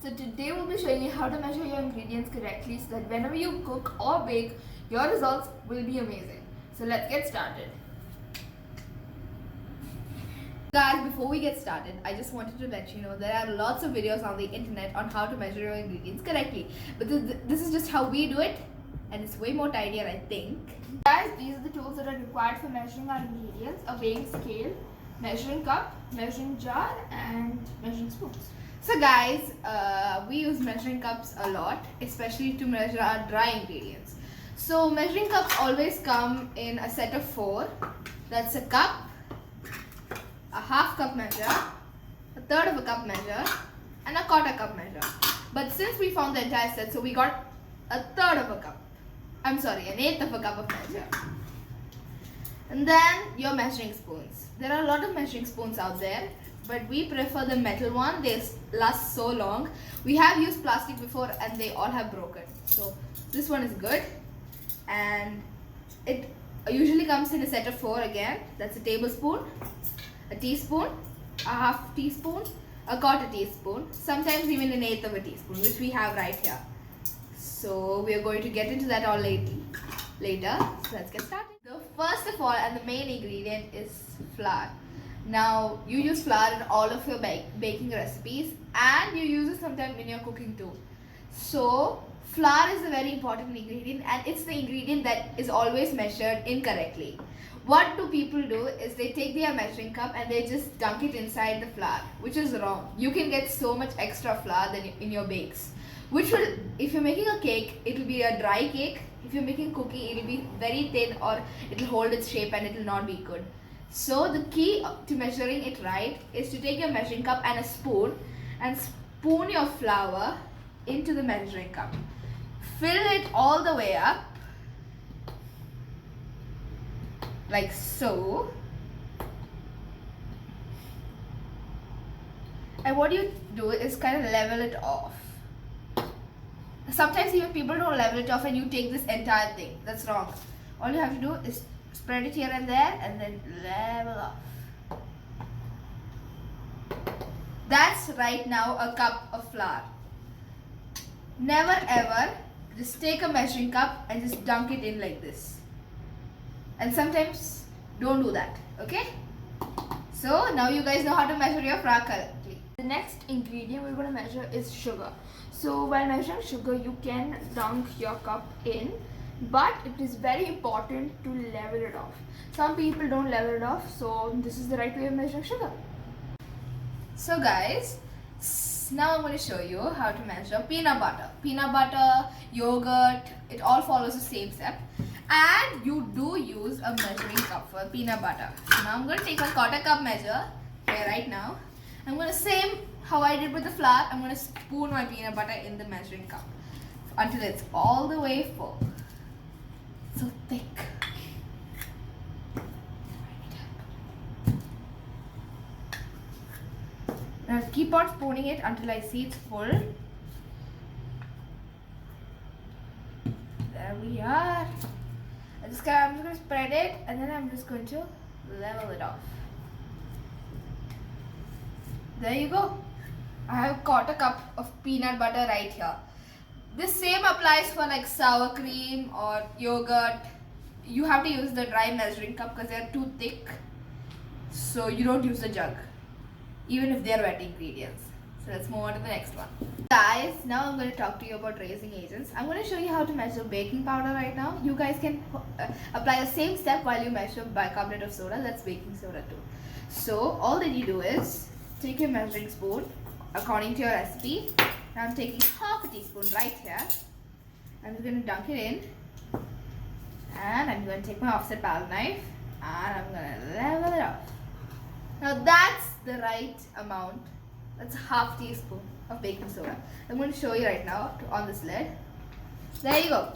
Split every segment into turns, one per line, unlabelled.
So today we'll be showing you how to measure your ingredients correctly so that whenever you cook or bake, your results will be amazing. So let's get started. Guys, before we get started, I just wanted to let you know there are lots of videos on the internet on how to measure your ingredients correctly. But this is just how we do it, and it's way more tidier, I think. Guys, these are the tools that are required for measuring our ingredients: a weighing scale, measuring cup, measuring jar, and measuring spoons. So guys, we use measuring cups a lot, especially to measure our dry ingredients. So measuring cups always come in a set of 4. That's a cup, a half cup measure, a third of a cup measure, and a quarter cup measure. But since we found the entire set, so we got a third of a cup. I'm sorry, an eighth of a cup of measure. And then your measuring spoons. There are a lot of measuring spoons out there, but we prefer the metal one. They last so long. We have used plastic before and they all have broken. So this one is good, and it usually comes in a set of 4 again. That's a tablespoon, a teaspoon, a half teaspoon, a quarter teaspoon, sometimes even an eighth of a teaspoon, which we have right here. So we are going to get into that all later. So let's get started. The first of all and the main ingredient is flour. Now you use flour in all of your baking recipes, and you use it sometimes in your cooking too. So flour is a very important ingredient, and it's the ingredient that is always measured incorrectly. What do people do is they take their measuring cup and they just dunk it inside the flour, which is wrong. You can get so much extra flour than in your bakes, which will, if you're making a cake, it will be a dry cake. If you're making cookie, it will be very thin, or it will hold its shape and it will not be good. So the key to measuring it right is to take your measuring cup and a spoon and spoon your flour into the measuring cup. Fill it all the way up, like so. And what you do is kind of level it off. Sometimes even people don't level it off and you take this entire thing. That's wrong. All you have to do is spread it here and there and then level off. That's right now a cup of flour. Never ever just take a measuring cup and just dunk it in like this. And sometimes don't do that, okay? So now you guys know how to measure your flour correctly. The next ingredient we're going to measure is sugar. So while measuring sugar, you can dunk your cup in, but it is very important to level it off. Some people don't level it off, so this is the right way of measuring sugar. So guys, now I'm going to show you how to measure peanut butter. Peanut butter, yogurt, it all follows the same step. And you do use a measuring cup for peanut butter. So now I'm going to take a quarter cup measure here right now. I'm going to, same how I did with the flour, I'm going to spoon my peanut butter in the measuring cup until it's all the way full. So thick. Now keep on spooning it until I see it's full. There we are. I'm just going to spread it, and then I'm just going to level it off. There you go. I have a quarter cup of peanut butter right here. This same applies for like sour cream or yogurt. You have to use the dry measuring cup because they're too thick. So you don't use the jug, even if they're wet ingredients. So let's move on to the next one. Guys, now I'm going to talk to you about raising agents. I'm going to show you how to measure baking powder right now. You guys can apply the same step while you measure bicarbonate of soda. That's baking soda too. So all that you do is take your measuring spoon according to your recipe. Now I'm taking half a teaspoon right here. I'm just going to dunk it in. And I'm going to take my offset palette knife and I'm going to level it off. Now that's the right amount. That's a half teaspoon of baking soda. I'm going to show you right now on this lid. There you go.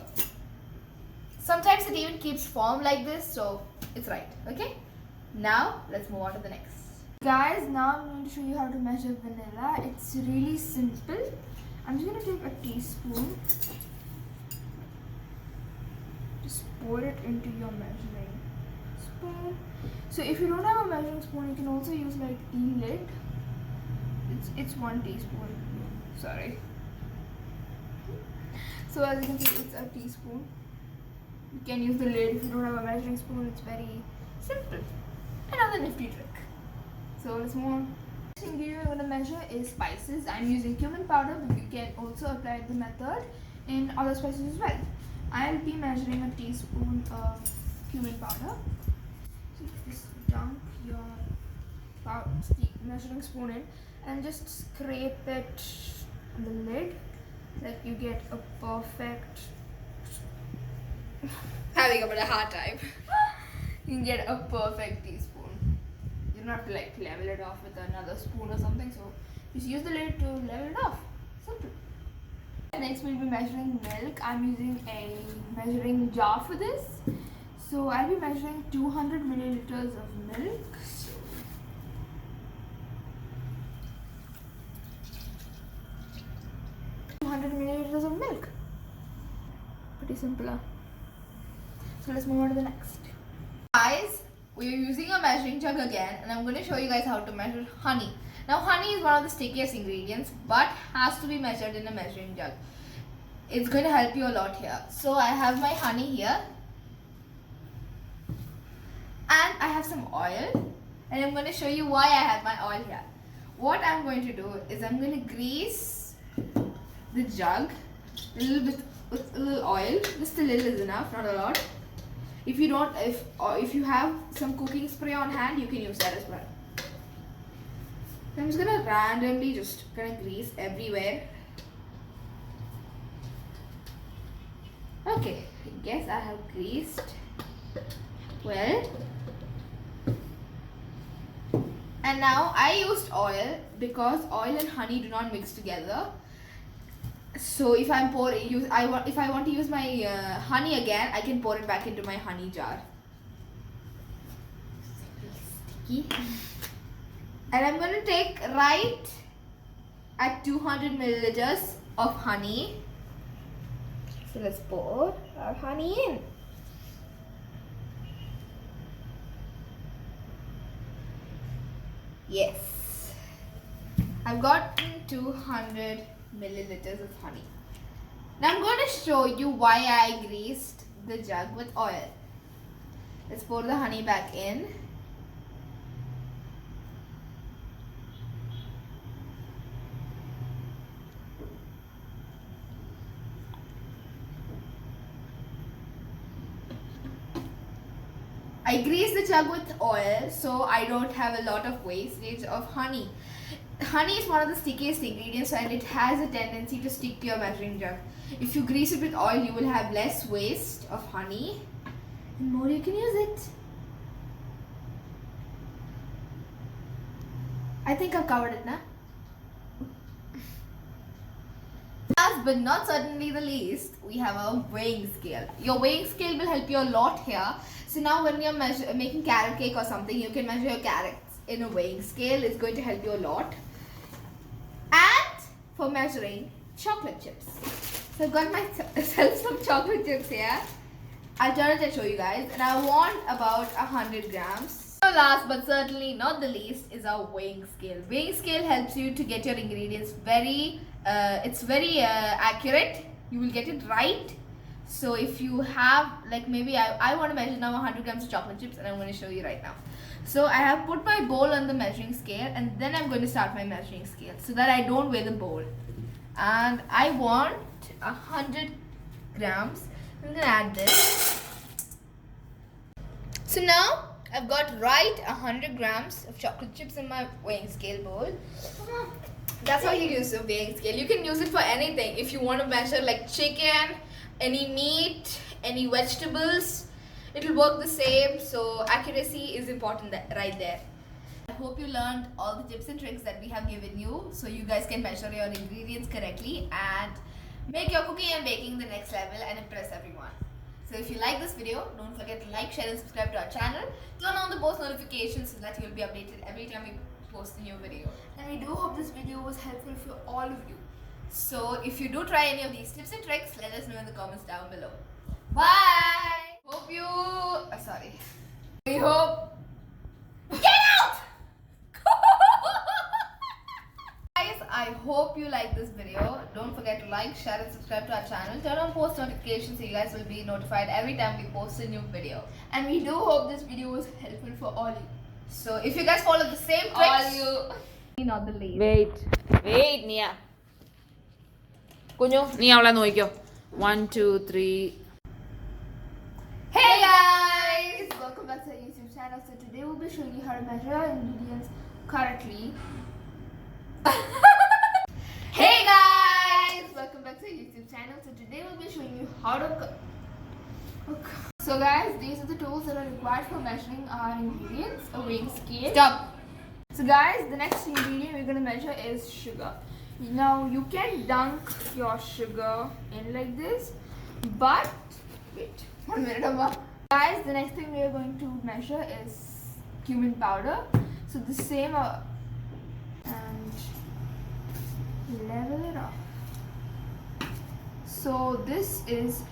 Sometimes it even keeps form like this, so it's right. Okay? Now let's move on to the next. Guys, now I'm going to show you how to measure vanilla. It's really simple. I'm just going to take a teaspoon. Just pour it into your measuring spoon. So if you don't have a measuring spoon, you can also use like the lid. It's 1 teaspoon. Sorry. So as you can see, it's a teaspoon. You can use the lid if you don't have a measuring spoon. It's very simple. Another nifty trick. So let's move on. The next ingredient I'm going to measure is spices. I'm using cumin powder, but you can also apply the method in other spices as well. I'll be measuring a teaspoon of cumin powder. So just dunk your measuring spoon in and just scrape it on the lid, like you get a perfect. Having a bit of hard time. You can get a perfect teaspoon. You don't have to like level it off with another spoon or something. So just use the lid to level it off. Simple. Next we'll be measuring milk. I'm using a measuring jar for this. So I'll be measuring 200 milliliters of milk. 200 milliliters of milk. Pretty simple. So let's move on to the next. Guys, we're using a measuring jug again, and I'm going to show you guys how to measure honey. Now honey is one of the stickiest ingredients, but has to be measured in a measuring jug. It's going to help you a lot here. So I have my honey here, and I have some oil, and I'm going to show you why I have my oil here. What I'm going to do is I'm going to grease the jug a little bit with a little oil. Just a little is enough, not a lot. If you don't, if you have some cooking spray on hand, you can use that as well. I'm just gonna randomly just grease everywhere. Okay, I guess I have greased well. And now I used oil because oil and honey do not mix together. So if I'm if I want to use my honey again, I can pour it back into my honey jar. Sticky. And I'm going to take right at 200 milliliters of honey. So let's pour our honey in. Yes, I've got 200 milliliters of honey. Now I'm going to show you why I greased the jug with oil. Let's pour the honey back in. I grease the jug with oil so I don't have a lot of wastage of honey. Honey is one of the stickiest ingredients and it has a tendency to stick to your measuring jug. If you grease it with oil, you will have less waste of honey and more you can use it. I think I've covered it now. Last but not certainly the least, we have a weighing scale. Your weighing scale will help you a lot here. So now when you're making carrot cake or something, you can measure your carrots in a weighing scale. It's going to help you a lot. And for measuring chocolate chips. So I've got myself some chocolate chips here. I'll turn it and show you guys. And I want about 100 grams. So last but certainly not the least is our weighing scale. Weighing scale helps you to get your ingredients very accurate. You will get it right. So if you have, like maybe I want to measure now 100 grams of chocolate chips and I'm going to show you right now. So I have put my bowl on the measuring scale and then I'm going to start my measuring scale so that I don't weigh the bowl. And I want 100 grams. I'm going to add this. So now I've got right 100 grams of chocolate chips in my weighing scale bowl. That's how you use a weighing scale. You can use it for anything. If you want to measure like chicken, any meat, any vegetables, it'll work the same. So accuracy is important right there. I hope you learned all the tips and tricks that we have given you so you guys can measure your ingredients correctly and make your cooking and baking the next level and impress everyone. So if you like this video, don't forget to like, share and subscribe to our channel. Turn on the post notifications so that you'll be updated every time we post a new video. And we do hope this video was helpful for all of you. So if you do try any of these tips and tricks, let us know in the comments down below. Bye! Hope you... We hope... Get out! Guys, I hope you like this video. Don't forget to like, share and subscribe to our channel. Turn on post notifications so you guys will be notified every time we post a new video.
And we do hope this video was helpful for all you.
So if you guys follow the same tricks, not the lead.
Wait, Nia. കുഞ്ഞു നീ അവളെ നോക്കിക്കോ 1 2 3
Hey guys! Welcome back to our YouTube channel. So today we'll be showing you how to measure our ingredients correctly. Hey guys! Welcome back to our YouTube channel. So today we'll be showing you how to So guys, these are the tools that are required for measuring our ingredients. A weighing scale.
Stop.
So guys, the next ingredient we're going to measure is sugar. Now you can dunk your sugar in like this, but wait 1 minute Amma. Guys, the next thing we are going to measure is cumin powder. So the same and level it up. So this is